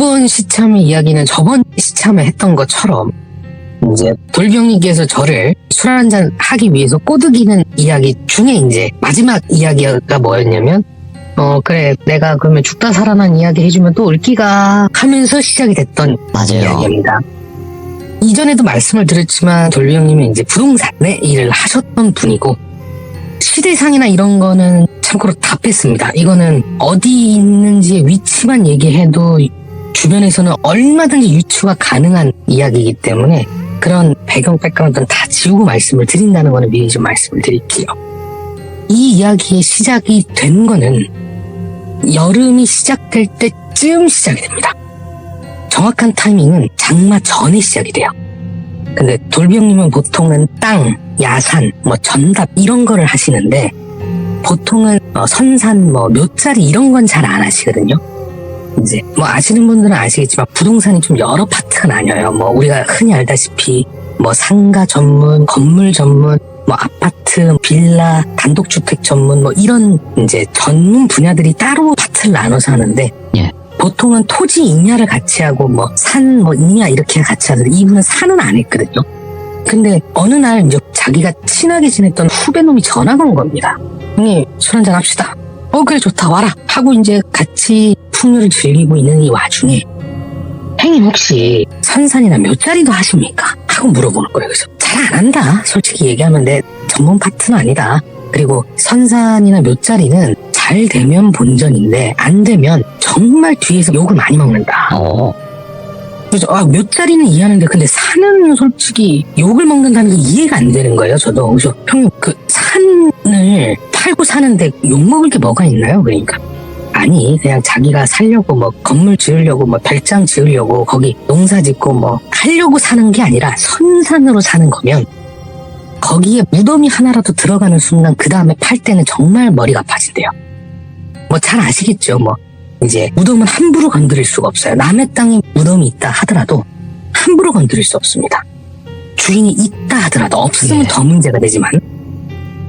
이번 시참의 이야기는 저번 시참에 했던 것처럼 이제 돌병님께서 저를 술 한잔 하기 위해서 꼬드기는 이야기 중에 이제 마지막 이야기가 뭐였냐면 그래 내가 그러면 죽다 살아난 이야기 해주면 또 올기가 하면서 시작이 됐던 맞아요. 이야기입니다. 이전에도 말씀을 드렸지만 돌병님은 이제 부동산의 일을 하셨던 분이고 시대상이나 이런 거는 참고로 답했습니다. 이거는 어디 있는지의 위치만 얘기해도 주변에서는 얼마든지 유추가 가능한 이야기이기 때문에 그런 배경 백그라운드는 다 지우고 말씀을 드린다는 거는 미리 좀 말씀을 드릴게요. 이 이야기의 시작이 된 거는 여름이 시작될 때쯤 시작이 됩니다. 정확한 타이밍은 장마 전에 시작이 돼요. 근데 돌병님은 보통은 땅, 야산, 전답 이런 거를 하시는데 보통은 선산, 묘자리 이런 건 잘 안 하시거든요. 이제 아시는 분들은 아시겠지만 부동산이 좀 여러 파트가 나뉘어요. 우리가 흔히 알다시피 상가 전문, 건물 전문, 아파트, 빌라, 단독주택 전문 이런 이제 전문 분야들이 따로 파트를 나눠서 하는데 예. 보통은 토지 임야를 같이 하고 산, 임야 이렇게 같이 하는데 이분은 산은 안 했거든요. 근데 어느 날 이제 자기가 친하게 지냈던 후배놈이 전화가 온 겁니다. 형님 술 한잔 합시다. 그래 좋다 와라 하고 이제 같이 풍류를 즐기고 있는 이 와중에 형님 혹시 선산이나 묘자리도 하십니까? 하고 물어보는 거예요. 그래서 잘 안 한다. 솔직히 얘기하면 내 전문 파트는 아니다. 그리고 선산이나 묘자리는 잘 되면 본전인데 안 되면 정말 뒤에서 욕을 많이 먹는다. 그래서 묘자리는 이해하는데 근데 산은 솔직히 욕을 먹는다는 게 이해가 안 되는 거예요. 저도. 그래서 형님 그 산을 팔고 사는데 욕 먹을 게 뭐가 있나요? 그러니까 아니 그냥 자기가 살려고 건물 지으려고 별장 지으려고 거기 농사 짓고 하려고 사는 게 아니라 선산으로 사는 거면 거기에 무덤이 하나라도 들어가는 순간 그 다음에 팔 때는 정말 머리가 아파진대요. 잘 아시겠죠. 이제 무덤은 함부로 건드릴 수가 없어요. 남의 땅에 무덤이 있다 하더라도 함부로 건드릴 수 없습니다. 주인이 있다 하더라도 없으면 더 문제가 되지만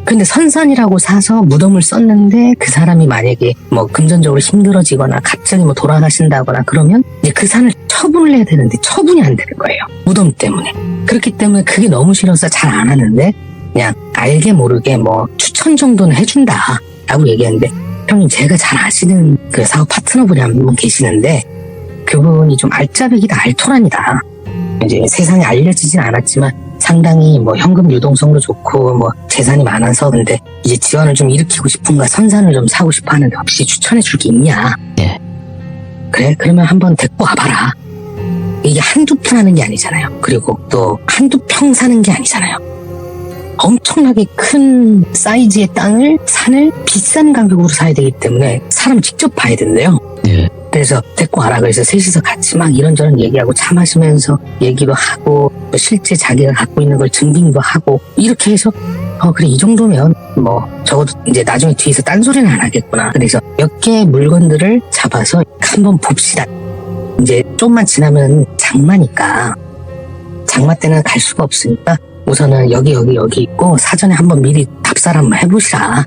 근데 선산이라고 사서 무덤을 썼는데 그 사람이 만약에 금전적으로 힘들어지거나 갑자기 돌아가신다거나 그러면 이제 그 산을 처분을 해야 되는데 처분이 안 되는 거예요. 무덤 때문에. 그렇기 때문에 그게 너무 싫어서 잘 안 하는데 그냥 알게 모르게 추천 정도는 해준다 라고 얘기하는데 형님 제가 잘 아시는 그 사업 파트너분이 한 분 계시는데 그분이 좀 알짜배기다 알토란이다. 이제 세상에 알려지진 않았지만 상당히 현금 유동성도 좋고 재산이 많아서 근데 이제 지원을 좀 일으키고 싶은가 선산을 좀 사고 싶어 하는데 혹시 추천해 줄 게 있냐? 예. 그래 그러면 한번 데리고 와봐라. 이게 한두 푼 하는 게 아니잖아요. 그리고 또 한두 평 사는 게 아니잖아요. 엄청나게 큰 사이즈의 산을 비싼 가격으로 사야 되기 때문에 사람 직접 봐야 된대요. 예. 그래서 데리고 와라. 그래서 셋이서 같이 이런저런 얘기하고 차 마시면서 얘기도 하고 실제 자기가 갖고 있는 걸 증빙도 하고 이렇게 해서 그래 이 정도면 적어도 이제 나중에 뒤에서 딴소리는 안 하겠구나. 그래서 몇 개의 물건들을 잡아서 한번 봅시다. 이제 좀만 지나면 장마니까 장마 때는 갈 수가 없으니까 우선은 여기 있고 사전에 한번 미리 답사를 한번 해보시라.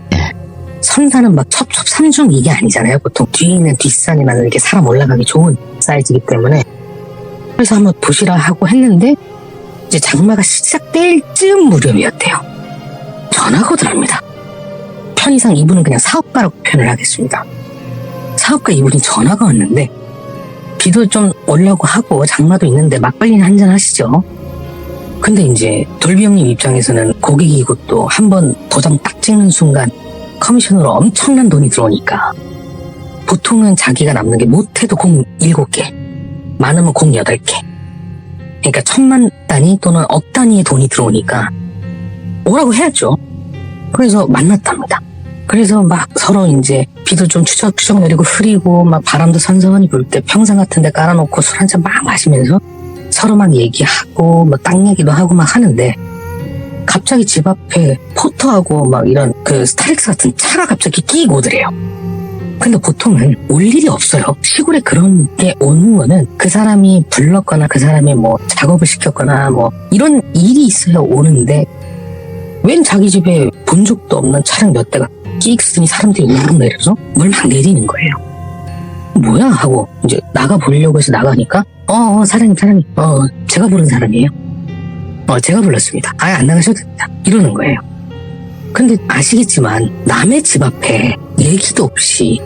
선산은 첩첩삼중 이게 아니잖아요. 보통 뒤에 있는 뒷산이나 이렇게 사람 올라가기 좋은 사이즈이기 때문에 그래서 한번 보시라 하고 했는데 이제 장마가 시작될 즈음 무렵이었대요. 전화가 오더랍니다. 편의상 이분은 그냥 사업가라고 표현을 하겠습니다. 사업가 이분이 전화가 왔는데 비도 좀 오려고 하고 장마도 있는데 막걸리는 한잔 하시죠. 근데 이제 돌비 형님 입장에서는 고객이고 또 한번 도장 딱 찍는 순간 커미션으로 엄청난 돈이 들어오니까 보통은 자기가 남는 게 못해도 공 7개 많으면 공 8개 그러니까 1000만 단위 또는 억 단위의 돈이 들어오니까 오라고 해야죠. 그래서 만났답니다. 그래서 서로 이제 비도 좀 추적추적 내리고 흐리고 바람도 선선히 불 때 평상 같은 데 깔아놓고 술 한잔 마시면서 서로 얘기하고 땅 얘기도 하고 하는데 갑자기 집 앞에 포터하고 이런 그 스타렉스 같은 차가 갑자기 끼고 오더래요. 근데 보통은 올 일이 없어요. 시골에 그런 게 오는 거는 그 사람이 불렀거나 그 사람이 작업을 시켰거나 이런 일이 있어야 오는데 웬 자기 집에 본 적도 없는 차량 몇 대가 끼익 쓰니 사람들이 우르르 내려서 물 막 내리는 거예요. 뭐야? 하고 이제 나가보려고 해서 나가니까 사장님 제가 부른 사람이에요. 제가 불렀습니다. 아예 안 나가셔도 됩니다. 이러는 거예요. 근데 아시겠지만 남의 집 앞에 얘기도 없이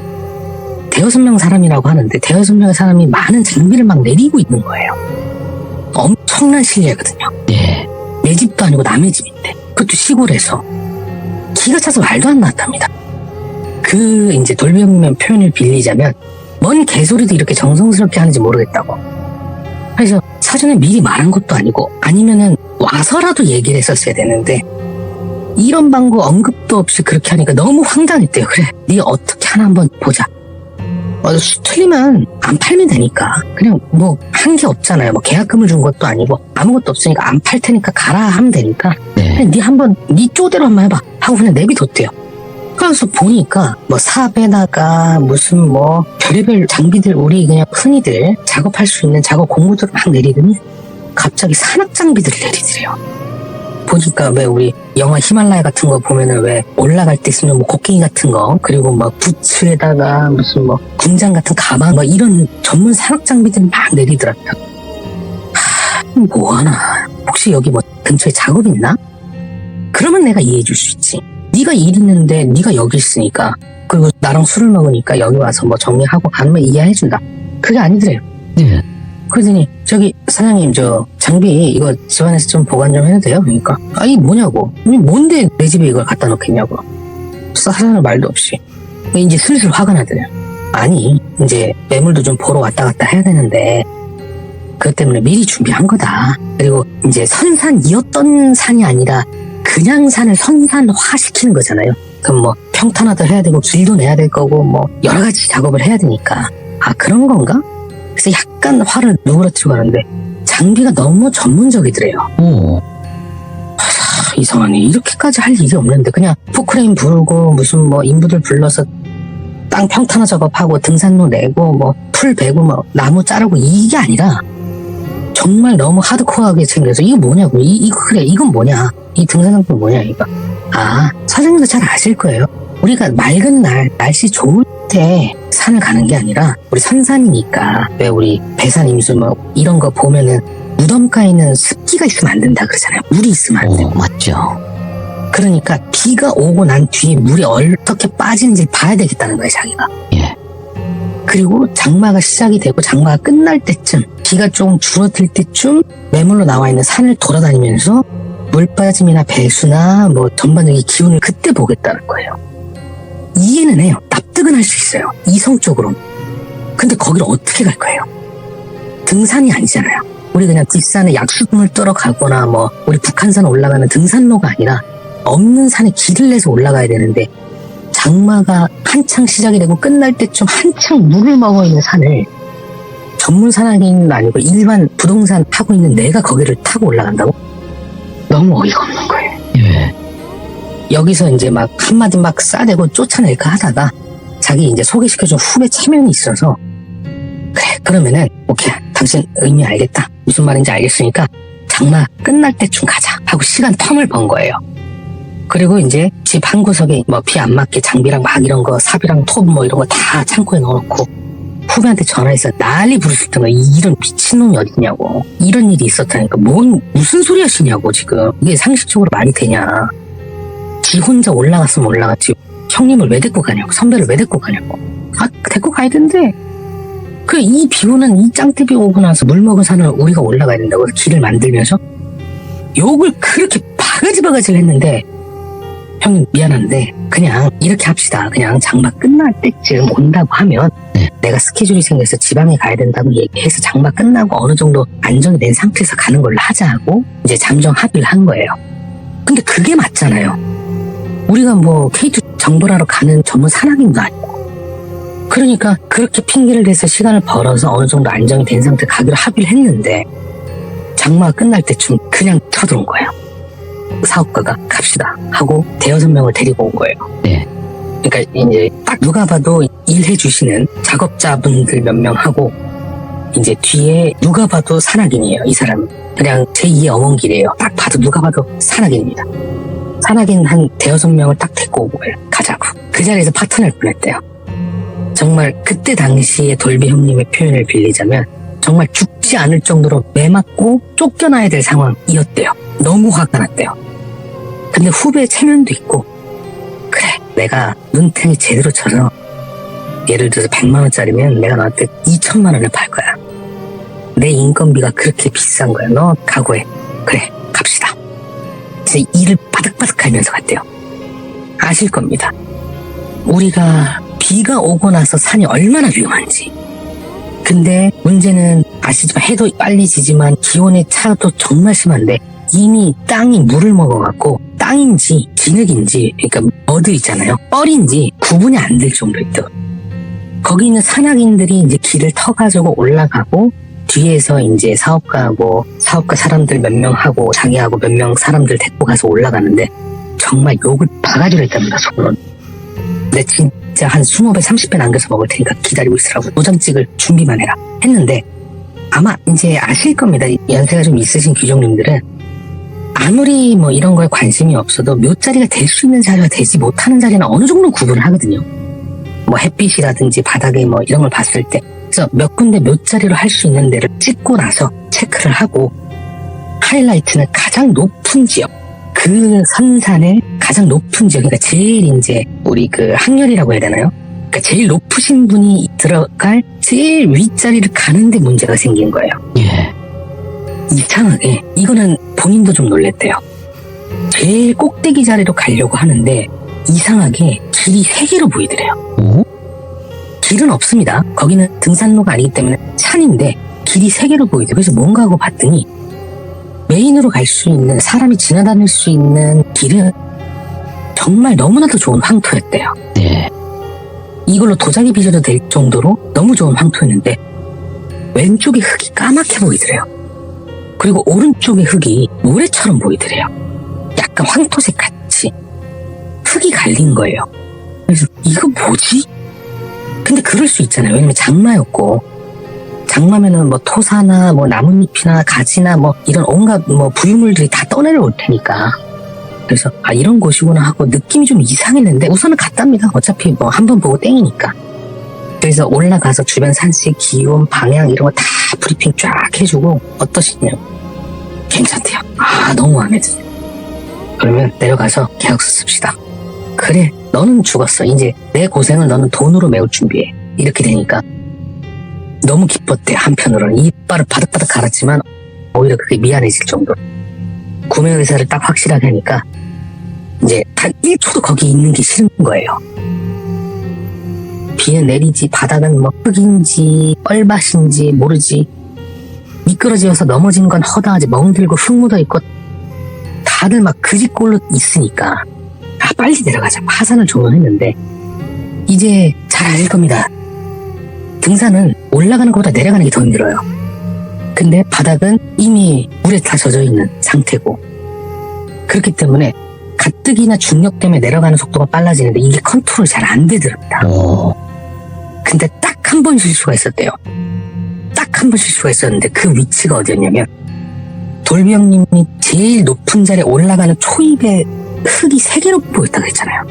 대여섯 명 사람이라고 하는데 대여섯 명의 사람이 많은 장비를 막 내리고 있는 거예요. 엄청난 실례거든요. 네. 내 집도 아니고 남의 집인데 그것도 시골에서 기가 차서 말도 안 나왔답니다. 그 이제 돌병면 표현을 빌리자면 뭔 개소리도 이렇게 정성스럽게 하는지 모르겠다고. 그래서 사전에 미리 말한 것도 아니고 아니면은 와서라도 얘기를 했었어야 되는데 이런 방구 언급도 없이 그렇게 하니까 너무 황당했대요. 그래, 네 어떻게 하나 한번 보자. 틀리면 안 팔면 되니까 그냥 뭐 한 게 없잖아요. 뭐 계약금을 준 것도 아니고 아무것도 없으니까 안 팔 테니까 가라 하면 되니까 그냥 네 한번 네 쪼대로 한번 해봐 하고 그냥 내비뒀대요. 그래서 보니까 뭐 삽에다가 무슨 뭐 별의별 장비들 우리 그냥 흔히들 작업할 수 있는 작업 공구들을 막 내리더니 갑자기 산악 장비들을 내리더래요. 보니까 왜 우리 영화 히말라야 같은 거 보면은 왜 올라갈 때 쓰는 뭐 곡괭이 같은 거 그리고 막 부츠에다가 무슨 뭐 군장 같은 가방 뭐 이런 전문 산악 장비들이 막 내리더라고요. 뭐하나 혹시 여기 뭐 근처에 작업 있나? 그러면 내가 이해해 줄 수 있지. 네가 일 있는데 네가 여기 있으니까 그리고 나랑 술을 먹으니까 여기 와서 뭐 정리하고 가면 이해해 준다. 그게 아니더래요. 네. 그러더니 저기 사장님 저 장비 이거 집안에서 좀 보관 좀 해도 돼요? 그러니까 이 뭐냐고 뭔데 내 집에 이걸 갖다 놓겠냐고 사장님 말도 없이 이제 슬슬 화가 나더래요. 아니 이제 매물도 좀 보러 왔다 갔다 해야 되는데 그것 때문에 미리 준비한 거다. 그리고 이제 선산이었던 산이 아니라 그냥 산을 선산화시키는 거잖아요. 그럼 뭐 평탄화도 해야 되고 길도 내야 될 거고 뭐 여러 가지 작업을 해야 되니까 그런 건가? 그래서 약간 화를 누그러뜨리고 하는데 장비가 너무 전문적이더래요. 이상하네. 이렇게까지 할 일이 없는데 그냥 포크레인 부르고 무슨 뭐 인부들 불러서 땅 평탄화 작업하고 등산로 내고 뭐 풀 베고 뭐 나무 자르고 이게 아니라 정말 너무 하드코어하게 생겨서 이거 뭐냐고 그래 이건 뭐냐 이 등산장비 뭐냐 이거. 사장님도 잘 아실 거예요. 우리가 맑은 날 날씨 좋을 때 산을 가는 게 아니라 우리 선산이니까 왜 우리 배산 임수 뭐 이런 거 보면은 무덤가에는 습기가 있으면 안 된다 그러잖아요. 물이 있으면 안 돼요. 맞죠. 그러니까 비가 오고 난 뒤에 물이 어떻게 빠지는지 봐야 되겠다는 거예요 자기가. 예. 그리고 장마가 시작이 되고 장마가 끝날 때쯤 비가 조금 줄어들 때쯤 매물로 나와 있는 산을 돌아다니면서 물 빠짐이나 배수나 뭐 전반적인 기운을 그때 보겠다는 거예요. 이해는 해요. 납득은 할 수 있어요. 이성적으로. 근데 거기를 어떻게 갈 거예요? 등산이 아니잖아요. 우리 그냥 뒷산에 약수금을 떨어 가거나 뭐 우리 북한산 올라가는 등산로가 아니라 없는 산에 길을 내서 올라가야 되는데 장마가 한창 시작이 되고 끝날 때쯤 한창 물을 먹어 있는 산을 전문 산악인은 아니고 일반 부동산 타고 있는 내가 거기를 타고 올라간다고? 너무 어이가 없는 거예요. 예. 여기서 이제 막 한마디 막 싸대고 쫓아낼까 하다가 자기 이제 소개시켜준 후배 체면이 있어서 그래 그러면은 오케이 당신 의미 알겠다 무슨 말인지 알겠으니까 장마 끝날 때쯤 가자 하고 시간 텀을 번 거예요. 그리고 이제 집 한 구석에 뭐 비 안 맞게 장비랑 막 이런 거 삽이랑 톱 뭐 이런 거 다 창고에 넣어놓고 후배한테 전화해서 난리 부르셨던 거야. 이런 미친놈이 어딨냐고 이런 일이 있었다니까 무슨 소리 하시냐고 지금 이게 상식적으로 말이 되냐. 지 혼자 올라갔으면 올라갔지 형님을 왜 데리고 가냐고 선배를 왜 데리고 가냐고. 데리고 가야 되는데 이 비 오는 이 짱대비 오고 나서 물 먹은 산을 우리가 올라가야 된다고 길을 만들면서 욕을 그렇게 바가지를 했는데 형님 미안한데 그냥 이렇게 합시다. 그냥 장마 끝날 때쯤 온다고 하면 내가 스케줄이 생겨서 지방에 가야 된다고 얘기해서 장마 끝나고 어느 정도 안정이 된 상태에서 가는 걸로 하자고 이제 잠정 합의를 한 거예요. 근데 그게 맞잖아요. 우리가 뭐 K2 정벌하러 가는 전문 산악인도 아니고 그러니까 그렇게 핑계를 대서 시간을 벌어서 어느 정도 안정이 된 상태에 가기로 합의를 했는데 장마가 끝날 때쯤 그냥 쳐들어온 거예요. 사업가가 갑시다 하고 대여섯 명을 데리고 온 거예요. 네. 그러니까 이제 딱 누가 봐도 일해 주시는 작업자분들 몇 명 하고 이제 뒤에 누가 봐도 산악인이에요. 이 사람은 그냥 제2의 어몽길이에요. 딱 봐도 누가 봐도 산악인입니다. 산악인 한 대여섯 명을 딱 데리고 온 거예요. 가자고. 그 자리에서 파탄을 보냈대요. 정말 그때 당시에 돌비 형님의 표현을 빌리자면 정말 죽지 않을 정도로 매맞고 쫓겨나야 될 상황이었대요. 너무 화가 났대요. 근데 후배 체면도 있고 그래 내가 눈탱이 제대로 쳐서 예를 들어서 100만 원짜리면 내가 너한테 2천만 원을 팔 거야. 내 인건비가 그렇게 비싼 거야. 너 각오해. 그래 갑시다. 진짜 이를 바득바득 하면서 갔대요. 아실 겁니다. 우리가 비가 오고 나서 산이 얼마나 위험한지. 근데 문제는 아시지만 해도 빨리 지지만 기온의 차도 정말 심한데 이미 땅이 물을 먹어갖고 땅인지 진흙인지 그러니까 머드 있잖아요. 뻘인지 구분이 안 될 정도였죠. 거기 있는 산악인들이 이제 길을 터가지고 올라가고 뒤에서 이제 사업가 사람들 몇 명하고 자기하고 몇 명 사람들 데리고 가서 올라가는데 정말 욕을 바가지로 했답니다. 속으로는. 근데 진짜 한 20배 30배 남겨서 먹을 테니까 기다리고 있으라고 도장 찍을 준비만 해라 했는데 아마 이제 아실 겁니다. 연세가 좀 있으신 귀족님들은 아무리 뭐 이런 거에 관심이 없어도 몇 자리가 될 수 있는 자리가 되지 못하는 자리는 어느 정도 구분을 하거든요. 뭐 햇빛이라든지 바닥에 뭐 이런 걸 봤을 때 그래서 몇 군데 몇 자리로 할 수 있는 데를 찍고 나서 체크를 하고 하이라이트는 가장 높은 지역 그 선산의 가장 높은 지역 그러니까 제일 이제 우리 그 학렬이라고 해야 되나요? 그러니까 제일 높으신 분이 들어갈 제일 윗자리를 가는데 문제가 생긴 거예요. 예. 이상하게 이거는 본인도 좀 놀랬대요. 제일 꼭대기 자리로 가려고 하는데 이상하게 길이 3개로 보이더래요. 오? 길은 없습니다. 거기는 등산로가 아니기 때문에 산인데 길이 3개로 보이더래요. 그래서 뭔가 하고 봤더니 메인으로 갈 수 있는 사람이 지나다닐 수 있는 길은 정말 너무나도 좋은 황토였대요. 네. 이걸로 도자기 빚어도 될 정도로 너무 좋은 황토였는데 왼쪽의 흙이 까맣게 보이더래요. 그리고 오른쪽의 흙이 모래처럼 보이더래요. 약간 황토색 같이 흙이 갈린 거예요. 그래서 이거 뭐지? 근데 그럴 수 있잖아요. 왜냐면 장마였고 장마면은 뭐 토사나 뭐 나뭇잎이나 가지나 뭐 이런 온갖 뭐 부유물들이 다 떠내려올 테니까 그래서 아 이런 곳이구나 하고 느낌이 좀 이상했는데 우선은 갔답니다. 어차피 뭐 한 번 보고 땡이니까. 그래서 올라가서 주변 산씨 기온 방향 이런 거 다 브리핑 쫙 해주고 어떠시냐고. 괜찮대요. 아 너무 마음에 드네요. 그러면 내려가서 계약서 씁시다. 그래 너는 죽었어. 이제 내 고생을 너는 돈으로 메울 준비해. 이렇게 되니까 너무 기뻤대. 한편으로는 이빨을 바득바득 갈았지만 오히려 그게 미안해질 정도로 구매 의사를 딱 확실하게 하니까 이제 단 1초도 거기 있는 게 싫은 거예요. 비는 내리지 바닥은 뭐 흙인지 뻘밭인지 모르지 미끄러지어서 넘어진 건 허다하지 멍들고 흙 묻어있고 다들 막 그 집골로 있으니까 아 빨리 내려가자 하산을 종료했는데 이제 잘 아실 겁니다. 등산은 올라가는 것보다 내려가는 게 더 힘들어요. 근데 바닥은 이미 물에 다 젖어 있는 상태고 그렇기 때문에 가뜩이나 중력 때문에 내려가는 속도가 빨라지는데 이게 컨트롤이 잘 안 되더랍니다. 근데 딱 한 번 실수가 있었대요. 딱 한 번 실수가 있었는데 그 위치가 어디였냐면 돌비 형님이 제일 높은 자리에 올라가는 초입에 흙이 3개로 보였다고 했잖아요.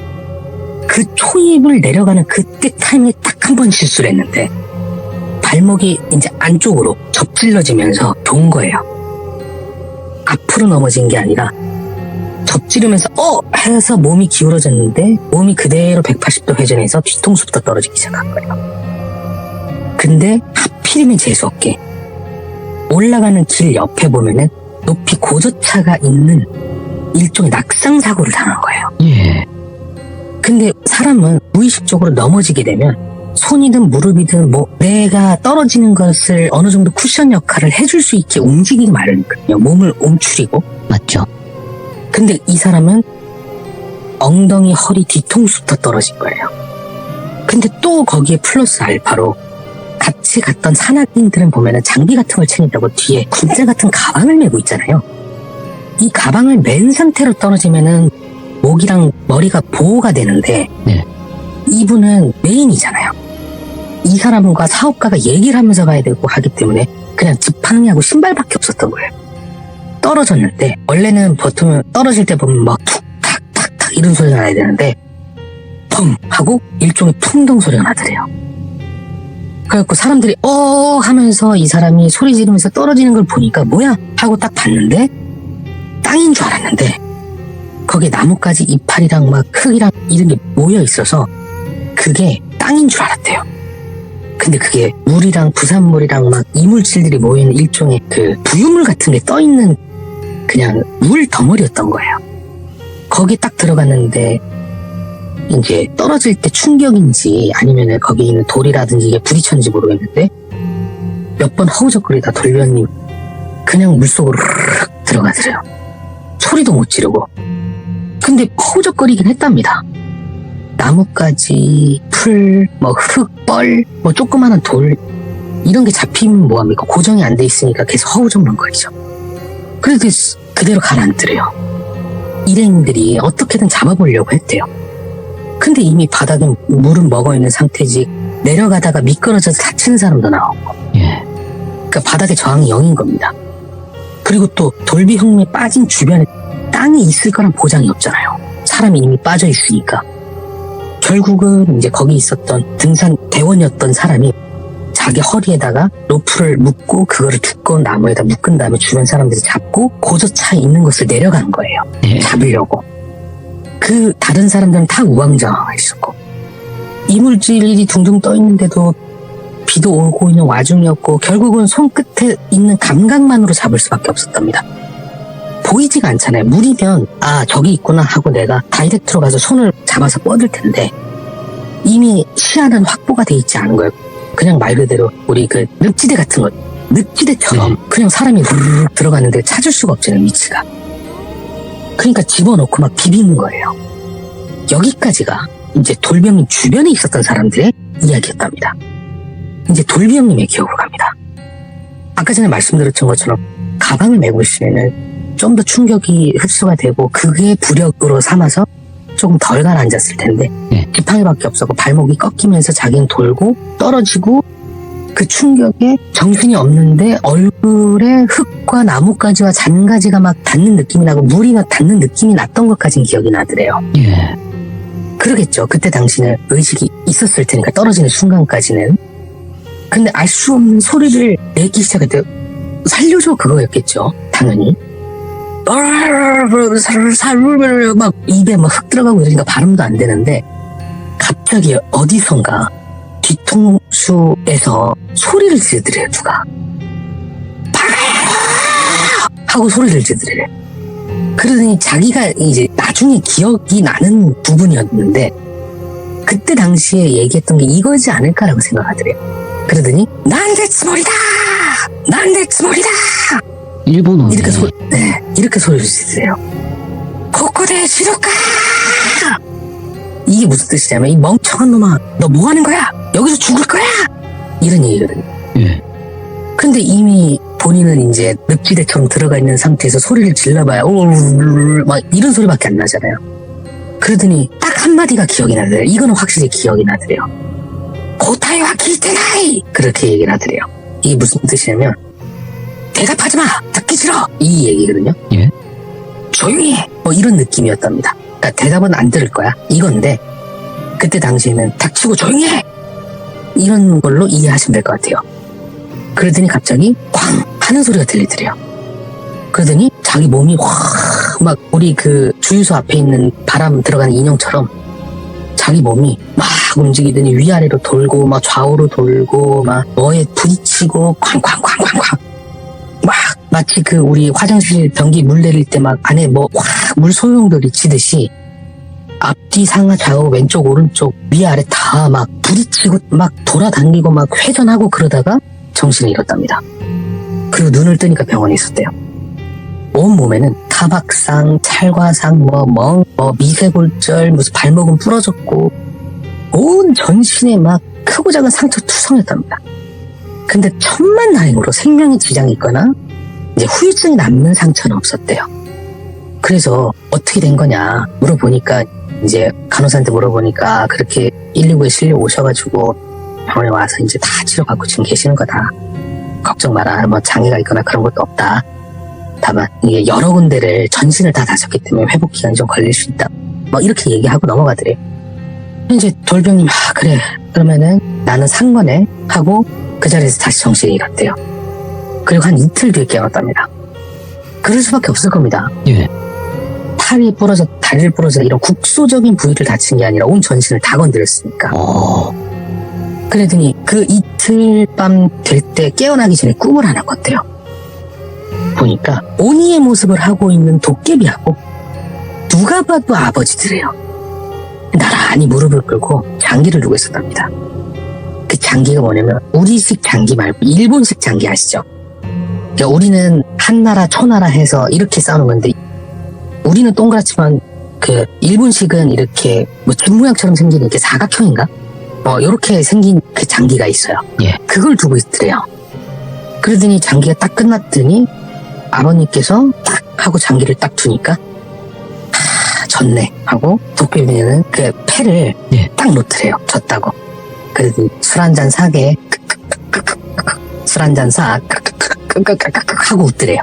그 초입을 내려가는 그때 타이밍에 딱 한 번 실수를 했는데 발목이 이제 안쪽으로 접질러지면서 돈 거예요. 앞으로 넘어진 게 아니라 접지르면서 해서 몸이 기울어졌는데 몸이 그대로 180도 회전해서 뒤통수부터 떨어지기 시작한 거예요. 근데 하필이면 재수없게 올라가는 길 옆에 보면은 높이 고저차가 있는 일종의 낙상사고를 당한 거예요. 예. 근데 사람은 무의식적으로 넘어지게 되면 손이든 무릎이든 뭐 내가 떨어지는 것을 어느 정도 쿠션 역할을 해줄 수 있게 움직이기 마련이거든요. 몸을 움츠리고. 맞죠. 근데 이 사람은 엉덩이, 허리, 뒤통수부터 떨어진 거예요. 근데 또 거기에 플러스 알파로 같이 갔던 산악인들은 보면은 장비 같은 걸 챙긴다고 뒤에 군자 같은 가방을 메고 있잖아요. 이 가방을 맨 상태로 떨어지면은 목이랑 머리가 보호가 되는데 네. 이분은 메인이잖아요. 이 사람과 사업가가 얘기를 하면서 가야 되고 하기 때문에 그냥 지팡이하고 신발밖에 없었던 거예요. 떨어졌는데 원래는 보통 떨어질 때 보면 막 툭탁탁탁 이런 소리가 나야 되는데 펑 하고 일종의 풍덩 소리가 나더래요. 그래갖고 사람들이 하면서 이 사람이 소리 지르면서 떨어지는 걸 보니까 뭐야 하고 딱 봤는데 땅인 줄 알았는데 거기에 나뭇가지 이파리랑 막 흙이랑 이런 게 모여 있어서 그게 땅인 줄 알았대요. 근데 그게 물이랑 부산물이랑 막 이물질들이 모여있는 일종의 그 부유물 같은 게 떠있는 그냥 물 덩어리였던 거예요. 거기 딱 들어갔는데 이제 떨어질 때 충격인지 아니면 거기 있는 돌이라든지 이게 부딪혔는지 모르겠는데 몇 번 허우적거리다 돌변이 그냥 물속으로 르르륵 들어가더래요. 소리도 못 지르고. 근데 허우적거리긴 했답니다. 나뭇가지, 풀, 뭐 흙, 뻘, 뭐 조그마한 돌 이런 게 잡히면 뭐합니까? 고정이 안 돼 있으니까 계속 허우적거리죠. 그래도 그대로 가라앉더래요. 일행들이 어떻게든 잡아보려고 했대요. 근데 이미 바닥에 물은 먹어있는 상태지 내려가다가 미끄러져서 다치는 사람도 나오고 그러니까 바닥에 저항이 0인 겁니다. 그리고 또 돌비 흙에 빠진 주변에 땅이 있을 거란 보장이 없잖아요. 사람이 이미 빠져 있으니까. 결국은 이제 거기 있었던 등산 대원이었던 사람이 자기 허리에다가 로프를 묶고 그거를 두꺼운 나무에다 묶은 다음에 주변 사람들이 잡고 고저차에 있는 것을 내려간 거예요. 잡으려고. 그 다른 사람들은 다 우왕좌왕 있었고 이물질이 둥둥 떠 있는데도 비도 오고 있는 와중이었고 결국은 손끝에 있는 감각만으로 잡을 수밖에 없었답니다. 보이지가 않잖아요. 물이면 저기 있구나 하고 내가 다이렉트로 가서 손을 잡아서 뻗을 텐데 이미 시야는 확보가 돼 있지 않은 거예요. 그냥 말 그대로 우리 그 늪지대 같은 거 늪지대처럼 그냥 사람이 후루룩 들어갔는데 찾을 수가 없잖아요. 위치가. 그러니까 집어넣고 막 비비는 거예요. 여기까지가 이제 돌병님 주변에 있었던 사람들의 이야기였답니다. 이제 돌병님의 기억으로 갑니다. 아까 전에 말씀드렸던 것처럼 가방을 메고 있으면은 좀 더 충격이 흡수가 되고 그게 부력으로 삼아서 조금 덜 가라앉았을 텐데 지팡이밖에 없었고 발목이 꺾이면서 자기는 돌고 떨어지고 그 충격에 정신이 없는데 얼굴에 흙과 나뭇가지와 잔가지가 막 닿는 느낌이 나고 물이 막 닿는 느낌이 났던 것까지는 기억이 나더래요. 그러겠죠. 그때 당시는 의식이 있었을 테니까 떨어지는 순간까지는. 근데 알 수 없는 소리를 내기 시작할 때 살려줘 그거였겠죠. 당연히. 막 입에 막 흙 들어가고 이러니까 발음도 안 되는데 갑자기 어디선가 뒤통수에서 소리를 지르더래요. 누가 하고 소리를 지르더래요. 그러더니 자기가 이제 나중에 기억이 나는 부분이었는데 그때 당시에 얘기했던 게 이거지 않을까라고 생각하더래요. 그러더니 난 내つもり다! 난 내つもり다! 일본어. 이렇게 소리를 지르세요. 코코데 시로까! 이게 무슨 뜻이냐면 이 멍청한 놈아 너 뭐 하는 거야? 여기서 죽을 거야! 이런 얘기거든요. 근데 이미 본인은 이제 늪지대처럼 들어가 있는 상태에서 소리를 질러봐야 막 이런 소리밖에 안 나잖아요. 그러더니 딱 한마디가 기억이 나더래요. 이거는 확실히 기억이 나더래요. 고타이와 기테나이! 그렇게 얘기를 하더래요. 이게 무슨 뜻이냐면 대답하지 마! 듣기 싫어! 이 얘기거든요. 조용히 해! 뭐 이런 느낌이었답니다. 그러니까 대답은 안 들을 거야. 이건데 그때 당시에는 닥치고 조용히 해! 이런 걸로 이해하시면 될 것 같아요. 그러더니 갑자기 꽝! 하는 소리가 들리더래요. 그러더니 자기 몸이 확 막 우리 그 주유소 앞에 있는 바람 들어가는 인형처럼 자기 몸이 막 움직이더니 위아래로 돌고 막 좌우로 돌고 막 뭐에 부딪히고 쾅쾅쾅쾅쾅 막 마치 그 우리 화장실 변기 물 내릴 때 막 안에 뭐 확 물 소용돌이 치듯이 앞뒤 상하 좌우 왼쪽 오른쪽 위아래 다 막 부딪히고 막 돌아다니고 막 회전하고 그러다가 정신을 잃었답니다. 그리고 눈을 뜨니까 병원에 있었대요. 온 몸에는 타박상, 찰과상, 뭐 미세골절, 무슨 발목은 부러졌고 온 전신에 막 크고 작은 상처 투성했답니다. 근데 천만다행으로 생명에 지장이 있거나 이제 후유증이 남는 상처는 없었대요. 그래서 어떻게 된 거냐 물어보니까 이제 간호사한테 물어보니까 그렇게 119에 실려 오셔가지고 병원에 와서 이제 다 치료받고 지금 계시는 거다. 걱정 마라. 뭐 장애가 있거나 그런 것도 없다. 다만 이게 여러 군데를 전신을 다 다쳤기 때문에 회복 기간이 좀 걸릴 수 있다. 뭐 이렇게 얘기하고 넘어가더래요. 이제 돌병님 그래 그러면은 나는 산 거네 하고 그 자리에서 다시 정신이 잃었대요. 그리고 한 이틀 뒤에 깨어났답니다. 그럴 수밖에 없을 겁니다. 예. 팔이 부러져 다리를 부러져 이런 국소적인 부위를 다친 게 아니라 온 전신을 다 건드렸으니까. 그러더니 그 이틀 밤 될 때 깨어나기 전에 꿈을 하나 꿨대요. 보니까 오니의 모습을 하고 있는 도깨비하고 누가 봐도 아버지들이에요. 나란히 무릎을 꿇고 장기를 두고 있었답니다. 그 장기가 뭐냐면 우리식 장기 말고 일본식 장기 아시죠? 그러니까 우리는 한나라 초나라 해서 이렇게 싸우는 건데 우리는 동그랗지만 그 일본식은 이렇게 뭐 집 모양처럼 생긴 이렇게 사각형인가? 이렇게 생긴 그 장기가 있어요. 예. 그걸 두고 있더래요. 그러더니 장기가 딱 끝났더니 아버님께서 딱 하고 장기를 딱 두니까 졌네 하고 도깨비는 그 패를 예. 딱 놓더래요. 졌다고. 그러더니 술 한잔 사게 술 한잔 사 하고 웃더래요.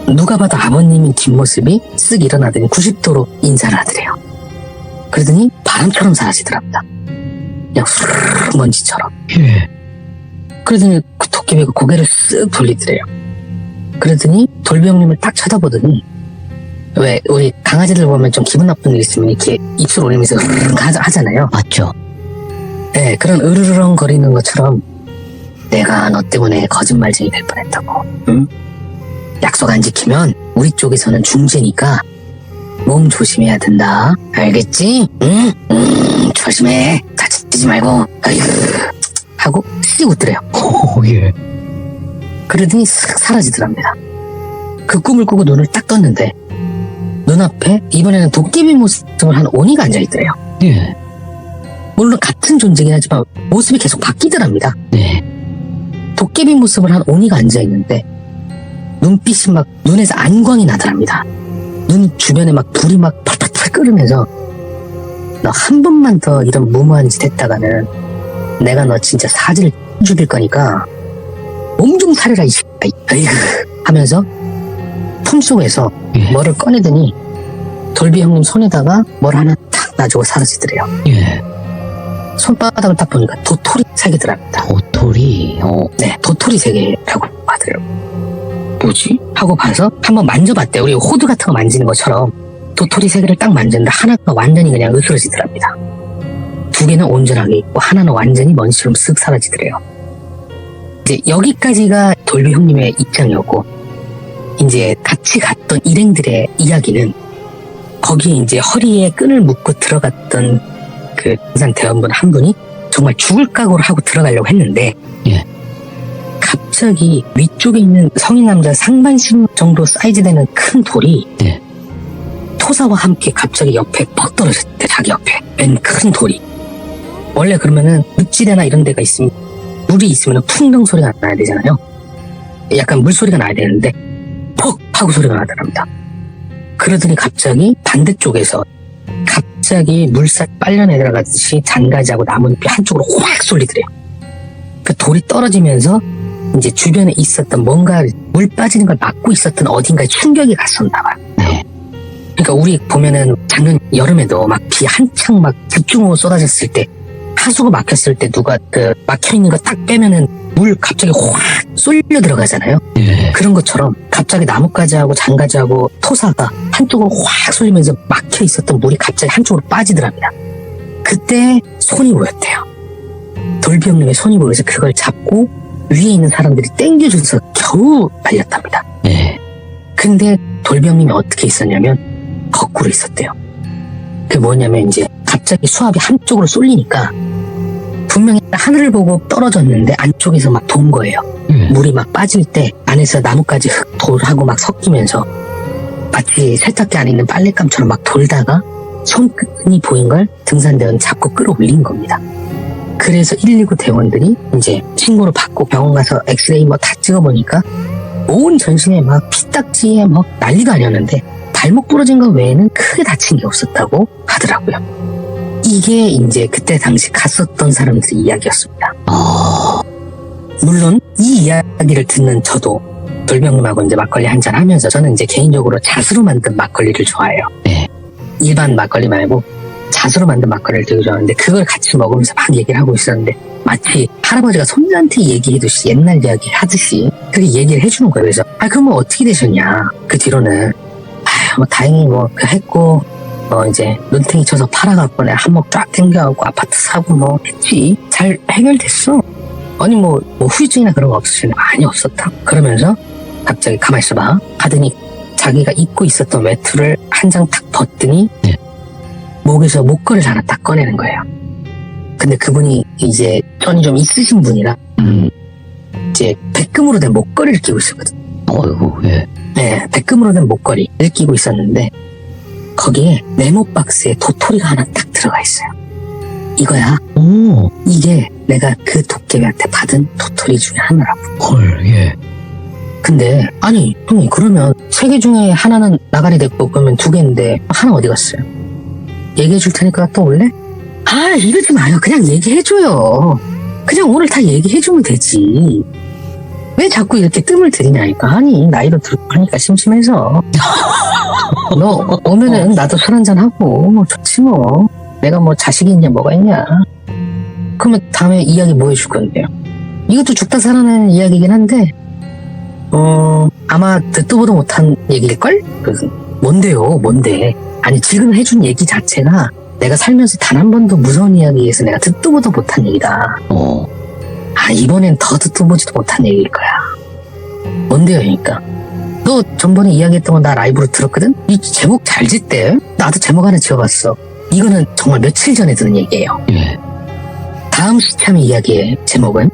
누가 봐도 아버님인 뒷모습이 쓱 일어나더니 90도로 인사를 하더래요. 그러더니 바람처럼 사라지더랍니다. 그냥 수르르 먼지처럼. 예. 그러더니 그 도깨비가 고개를 쓱 돌리더래요. 그러더니 돌비 형님을 딱 쳐다보더니 왜 우리 강아지들 보면 좀 기분 나쁜 일 있으면 이렇게 입술 올리면서 흐르릉 하잖아요. 맞죠. 네, 그런 으르렁 거리는 것처럼 내가 너 때문에 거짓말쟁이 될 뻔했다고. 응? 약속 안 지키면 우리 쪽에서는 중재니까 몸 조심해야 된다. 알겠지? 응? 조심해. 다치지 말고. 아이고. 하고 씩 웃더래요. 예. 그러더니 쓱 사라지더랍니다. 그 꿈을 꾸고 눈을 딱 떴는데 눈앞에 이번에는 도깨비 모습을 한 오니가 앉아있더래요. 예. 물론 같은 존재긴 하지만 모습이 계속 바뀌더랍니다. 네. 도깨비 모습을 한 오니가 앉아있는데 눈빛이 막 눈에서 안광이 나더랍니다. 눈 주변에 막 불이 막 펄펄펄 끓으면서 너 한 번만 더 이런 무모한 짓 했다가는 내가 너 진짜 사지를 죽일 거니까 몸 좀 사려라 이 새끼야 하면서 품속에서 예. 뭐를 꺼내더니 돌비 형님 손에다가 뭘 하나 탁 놔주고 사라지더래요. 예. 손바닥을 딱 보니까 도토리 세 개더랍니다. 도토리. 네, 도토리 세 개라고 하더래요. 뭐지? 하고 봐서 한번 만져봤대요. 우리 호두 같은 거 만지는 것처럼 도토리 세 개를 딱 만졌는데 하나가 완전히 그냥 으스러지더랍니다. 두 개는 온전하게 있고 하나는 완전히 먼지처럼 쓱 사라지더래요. 이제 여기까지가 돌비 형님의 입장이었고 이제 같이 갔던 일행들의 이야기는 거기에 이제 허리에 끈을 묶고 들어갔던 그 등산 대원분 한 분이 정말 죽을 각오를 하고 들어가려고 했는데 예. 갑자기 위쪽에 있는 성인 남자 상반신 정도 사이즈 되는 큰 돌이 예. 토사와 함께 갑자기 옆에 퍽 떨어졌대. 자기 옆에 맨 큰 돌이. 원래 그러면은 늪지대나 이런 데가 있으면 물이 있으면 풍덩 소리가 나야 되잖아요. 약간 물소리가 나야 되는데 퍽 하고 소리가 나더랍니다. 그러더니 갑자기 반대쪽에서 갑자기 물살 빨려 내려가듯이 잔가지하고 나뭇잎이 한쪽으로 확 쏠리더래요. 그 돌이 떨어지면서 이제 주변에 있었던 뭔가 물 빠지는 걸 막고 있었던 어딘가에 충격이 갔었나 봐요. 네. 그러니까 우리 보면은 작년 여름에도 막 비 한창 막 집중호우 쏟아졌을 때 하수구 막혔을 때 누가 그 막혀있는 거 딱 빼면은 물 갑자기 확 쏠려 들어가잖아요. 예. 그런 것처럼 갑자기 나뭇가지하고 잔가지하고 토사가 한쪽으로 확 쏠리면서 막혀 있었던 물이 갑자기 한쪽으로 빠지더랍니다. 그때 손이 보였대요. 돌비 형님의 손이 보여서 그걸 잡고 위에 있는 사람들이 땡겨줘서 겨우 발렸답니다. 예. 근데 돌비 형님이 어떻게 있었냐면 거꾸로 있었대요. 그게 뭐냐면 이제 갑자기 수압이 한쪽으로 쏠리니까 분명히 하늘을 보고 떨어졌는데 안쪽에서 막 돈 거예요. 물이 막 빠질 때 안에서 나뭇가지 흙 돌하고 막 섞이면서 마치 세탁기 안에 있는 빨랫감처럼 막 돌다가 손끝이 보인 걸 등산대원 잡고 끌어올린 겁니다. 그래서 119 대원들이 이제 신고를 받고 병원 가서 엑스레이 뭐 다 찍어보니까 온 전신에 막 피딱지에 뭐 난리가 아니었는데 발목 부러진 것 외에는 크게 다친 게 없었다고 하더라고요. 이게 이제 그때 당시 갔었던 사람들의 이야기였습니다. 물론 이 이야기를 듣는 저도 돌병님하고 이제 막걸리 한잔 하면서 저는 이제 개인적으로 잣으로 만든 막걸리를 좋아해요. 네. 일반 막걸리 말고 잣으로 만든 막걸리를 되게 좋아하는데 그걸 같이 먹으면서 막 얘기를 하고 있었는데 마치 할아버지가 손자한테 얘기해듯이 옛날 이야기 하듯이 그렇게 얘기를 해주는 거예요. 그래서 그럼 뭐 어떻게 되셨냐 그 뒤로는 뭐 다행히 뭐 했고 이제 눈탱이 쳐서 팔아갖고 내가 한몫 쫙 땡겨갖고 아파트 사고 뭐 했지. 잘 해결됐어. 아니 뭐 후유증이나 그런 거 없었어요. 많이 없었다. 그러면서 갑자기 가만히 있어봐 하더니 자기가 입고 있었던 외투를 한 장 탁 벗더니 네. 목에서 목걸이를 하나 딱 꺼내는 거예요. 근데 그분이 이제 돈이 좀 있으신 분이라 이제 백금으로 된 목걸이를 끼고 있었거든. 어이구, 예. 네, 백금으로 된 목걸이를 끼고 있었는데 거기에 네모 박스에 도토리가 하나 딱 들어가 있어요. 이거야. 오, 이게 내가 그 도깨비한테 받은 도토리 중에 하나라고. 헐, 예. 근데 아니 형님 그러면 3개 중에 하나는 나가리 됐고 그러면 2개인데 하나 어디 갔어요? 얘기해 줄 테니까 또 올래? 이러지 마요. 그냥 얘기해줘요. 그냥 오늘 다 얘기해주면 되지. 왜 자꾸 이렇게 뜸을 들이냐니까. 아니 나이도 들고 하니까 심심해서. 너 오면은 나도 술 한잔하고 좋지 뭐. 내가 뭐 자식이 있냐 뭐가 있냐. 그러면 다음에 이야기 뭐 해줄 건데요? 이것도 죽다 살아나는 이야기긴 한데 아마 듣도 보도 못한 얘기일걸? 뭔데요? 뭔데? 아니 지금 해준 얘기 자체가 내가 살면서 단 한 번도 무서운 이야기에서 내가 듣도 보도 못한 얘기다. 이번엔 더 듣도 보지도 못한 얘기일 거야. 뭔데요, 그러니까? 너 전번에 이야기했던 거 나 라이브로 들었거든? 이 제목 잘 짓대. 나도 제목 하나 지어봤어. 이거는 정말 며칠 전에 들은 얘기예요. 예. 다음 시참의 이야기의 제목은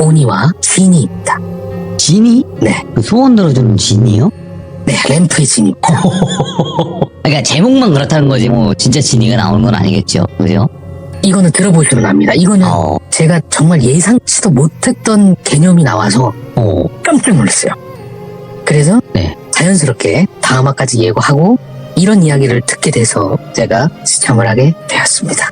오니와 지니입니다. 지니? 네. 그 소원 들어주는 지니요? 네, 램프의 지니입니다. 그러니까 제목만 그렇다는 거지 뭐 진짜 지니가 나오는 건 아니겠죠, 그죠? 이거는 들어보시면 압니다. 이거는 제가 정말 예상치도 못했던 개념이 나와서 깜짝 놀랐어요. 그래서 네. 자연스럽게 다음화까지 예고하고 이런 이야기를 듣게 돼서 제가 시참을 하게 되었습니다.